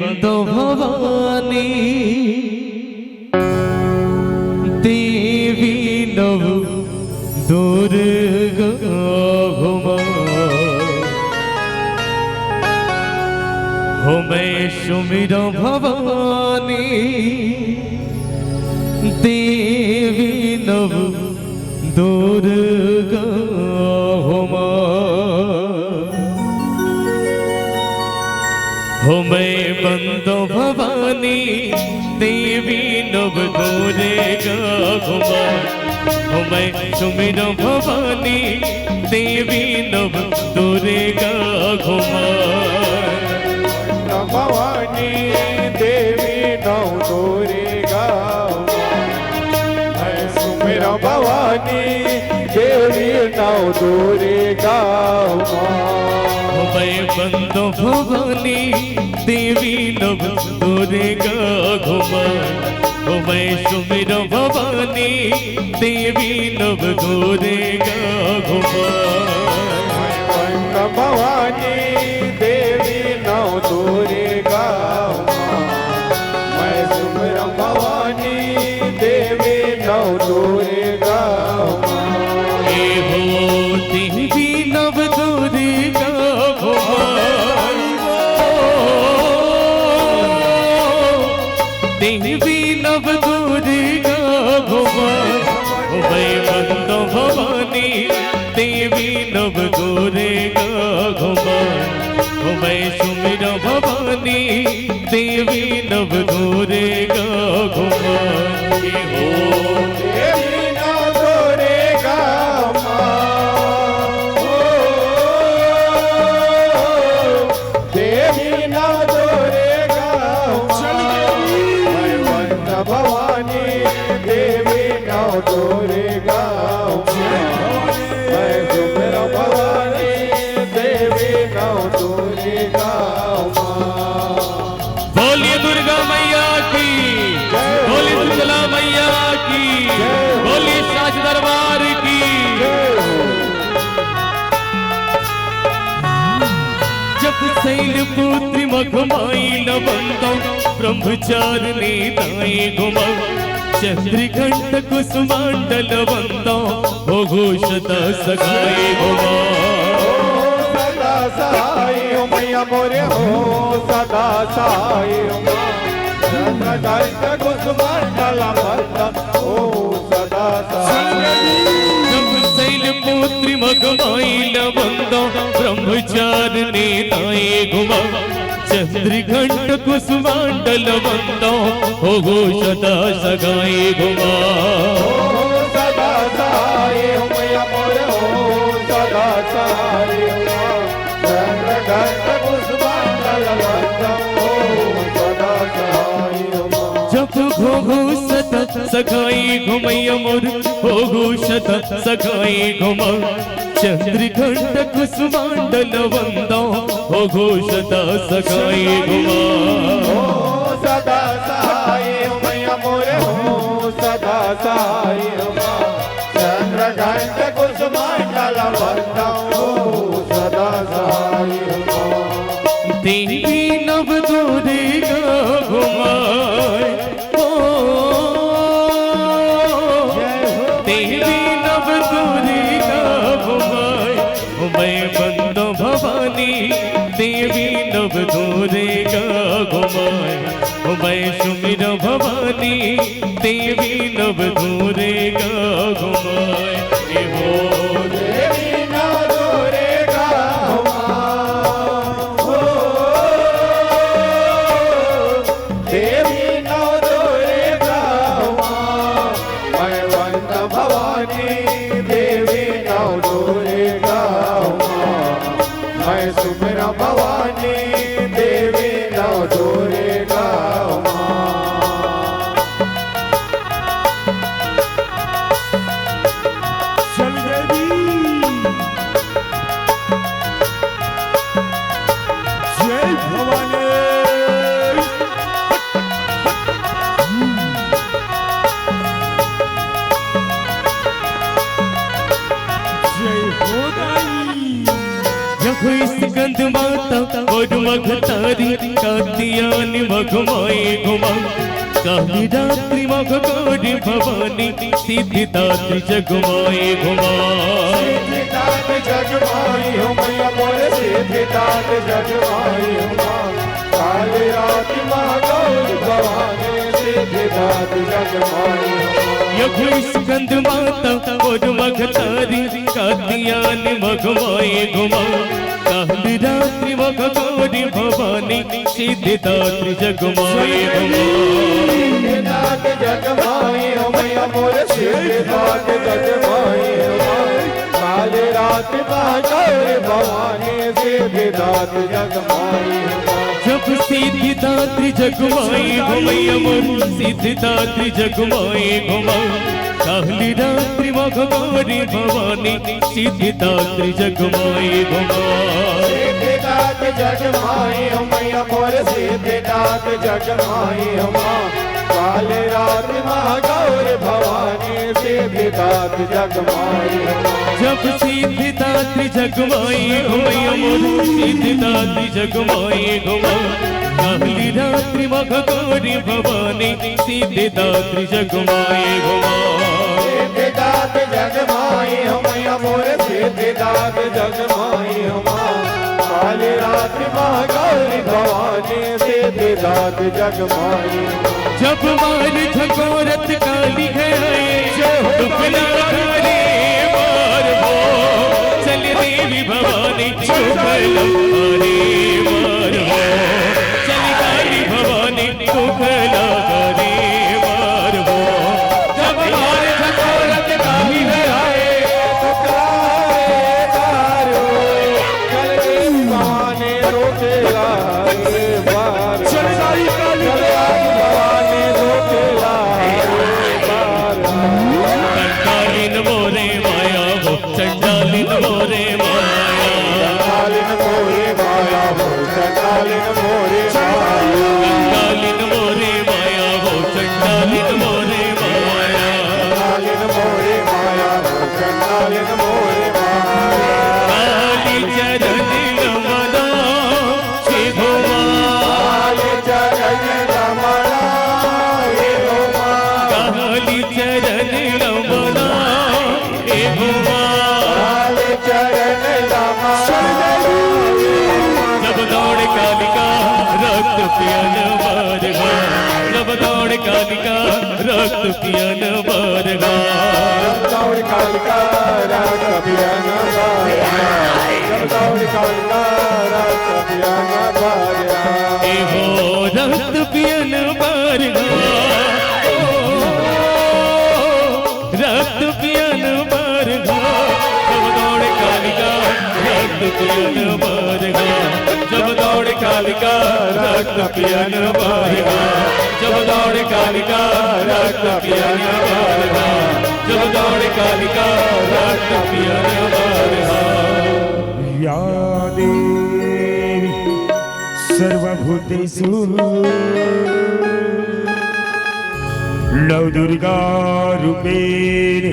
बंदो भवानी देवी नव दुर्गा घुमा हो मैं सुमिरो भवानी देवी नव दुर्गा घुमा हो मैं बंदो भवानी देवी नव दुर्गा घुमा हो मैं सुमिरो भवानी देवी नव दुर्गा घुमा भवानी देवी नव दुर्गा मैं सुमिरो भवानी देवी नव दुर्गा मैं बंदो भवानी देवी नव दुर्गा घुमा हो मैं सुमिरो भवानी देवी नव दुर्गा घुमा भवानी देवी नव दुर्गा मैं सुमिरो भवानी देवी नव दुर्गा हे हो देवी नव दुर्गा घुमा देवी नव दुर्गा घुमा हो मैं बंदो भवानी देवी नव दुर्गा घुमा हो मैं सुमिरो भवानी देवी नव दुर्गा घुमा हो देवी नव दुर्गा देवी नव दुर्गा मैं बंद भवानी देवी नव दुर्गा मैं सुमिरो भवानी देवी नव दुर्गा बोलिए दुर्गा मैया की, बोलिए शीतला मैया की, बोलिए साज दरबार की। जब शैलपुत्री मखमाई न बंदो ब्रह्मचारिणी दाई घुमा चंद्रघंट कुसुमांडल बंदो हो घोषता सगाई घुमा सदा सहाय मैया मोरे हो सदा सहाय चंद्रघंट कुसुमांडल बंदो हो सदा सहाय जब शैलपुत्री मखमाई न बंदो ब्रह्मचारिणी दाई घुमा चंद्रघंट कुसुमांडल बंदो हो घोषता सगाई घुमा सदा सहाय मैया मोरे हो सदा सहाय चंद्रघंट कुसुमांडल बंदो हो सदा सहाय जब घोषत सगाई घुमैया मोर हो घोषत सगाई घुमा चंद्रघंट कुसुमांडल बंदो हो घोषता सगाई घुमा सदा सहाय मैया मोरे हो सदा सहाय चंद्रघंट कुसुमांडल बंदो हो सदा सहाय देवी नव दुर्गा घुमा देवी नव दुर्गा घुमा मैं बंदो भवानी देवी नव दुर्गा घुमा मैं सुमिरो भवानी देवी नव दुर्गा घुमा हो देवी नव दुर्गा देवी नव दुर्गा मैं वंद भवानी देवी नव दुर्गा मैं सुमिरो भवानी देवी नव दुर्गा यखो स्कंद माता और मगतारी कात्यायनी मघमाए घुमा काली रात्रि मघ गौरी भवानी सिद्धिदात्री जगमाए घुमा सिद्धिदात्री जगमाई हो मैया मोर सिद्धिदात्री जगमाई हो काली रात्रि माँ गौरी भवानी सिद्धिदात्री जगमाई हो यखो स्कंद माता और मगतारी कात्यायनी मघमाए घुमा काली रात्रि मघ गौरी भवानी सिद्धिदात्री जगमाए घुमा सिद्धिदात्री जगमाई हो मैया मोर सिद्धिदात्री जगमाई हो काली रात्रि माँ गौरी भवानी सिद्धिदात्री जगमाई हो जब सिद्धिदात्री जगमाई घुमैया मोर सिद्धिदात्री जगमाई घुमा काली रात्रि मघ गौरी भवानी सिद्धिदात्री जगमाई घुमा सिद्धिदात्री जगमाई हो मैया मोर सिद्धिदात्री जगमाई हो काली रात्रि माँ गौरी भवानी सिद्धिदात्री जगमाई हो जब सिद्धिदात्री जगमाई घुमैया मोर सिद्धिदात्री जगमाई घुमा काली रात्रि मघ गौरी भवानी सिद्धिदात्री जगमाई घुमा सिद्धिदात्री जगमाई हो मैया मोर सिद्धिदात्री जगमाई हो काली रात्रि माँ गौरी भवानी सिद्धिदात्री जगमाई हो जब मार झकोरत काली है दुखना करे मार हो चल देवी भवानी दुखला करे मार हो चल काली भवानी दुखला करे मार हो जब मार झकोरत काली है चंडालिन मोरे माया चंडालिन मोरे माया हो चंडालिन मोरे चंडालिन मोरे माया हो चंडालिन मोरे माया चंडालिन मोरे माया हो चंडालिन मोरे माया काली चरण नमना हे काली चरण नमना हे काली चरण नमना हे जब दौड़ कालिका रक्त पियन बरगा जब दौड़ कालिका रक्त पियन बरगा दौड़ कालिका रक्त पियन बरगा दौड़ कालिका रक्त पियन बरगा ए हो रक्त पियन बरगा रक्त पियन बरगा जब दौड़ कालिका रक्त पियन बरगा जब दौड़ कालिका रक्त पियन बरगा जब दौड़ कालिका रक्त पियन बरगा जब दौड़ कालिका रक्त पियन बरगा या देवी सर्वभूतेषु नवदुर्गा रूपेण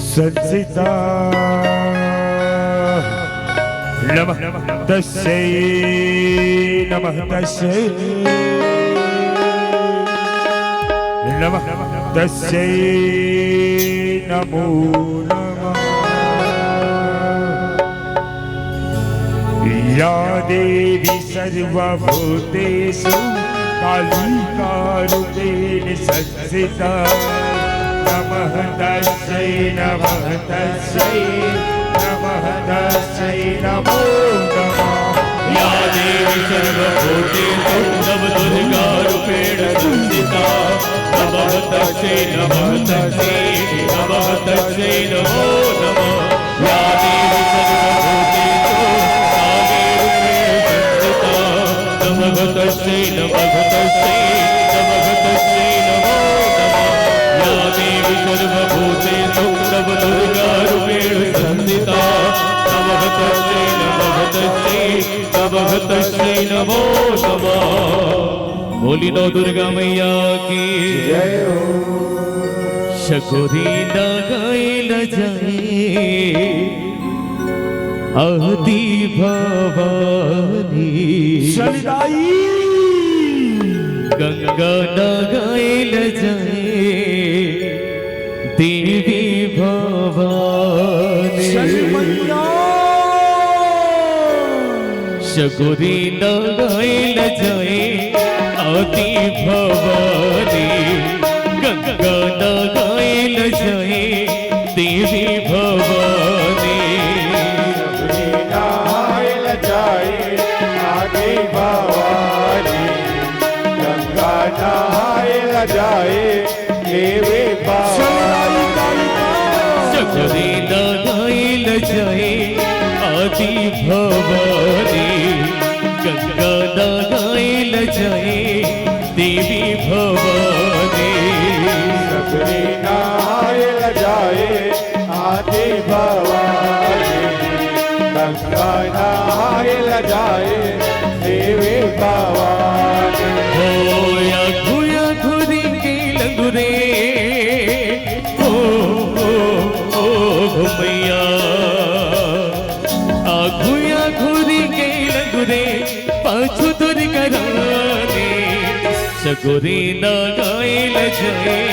संस्थिता नमः तस्यै नमः तस्यै नमः तस्यै नमो नमः या देवी सर्वभूतेषु कालिका रूपेण संस्थिता नमः तस्यै नमः तस्यै नमः तस्यै नमो नमः या देवी सर्वभूतेषु नवदुर्गा रूपेण संस्थिता नमः तस्यै नमः तस्यै नमः तस्यै नमो नमः या देवी सर्वभूतेषु काली रूपेण संस्थिता नमः तस्यै नमः तस्यै नमः तस्यै नमो नमः या देवी सर्वभूतेषु नवदुर्गा रूपेण संस्थिता नमः तस्यै नमः तस्यै नमो नमः बोली नौ दुर्गा मैया की जय हो शकुरी गाए न जाए आदि भवानी शनिदाई गंगा नगाइल जाए देवी भवानी शकुरी नगाइल जाए आदि भवानी गंगा नगाइल जाए देवी भवानी नहाइल जाए आदि भवानी गंगा नहाइल जाए देवी भवानी शकुरी नगाइल जाए आदि भवानी गंगा नगाइल जाए देवी भवानी शकुनी नहाइल जाए आदि भवानी गंगा नहाइल जाए देवी भवानी होया घुया घुरी के लंगुरे ओ मैया आ घुया घुरी के लंगुरे पाछू दूर कराने शकुरी नगाइल जाए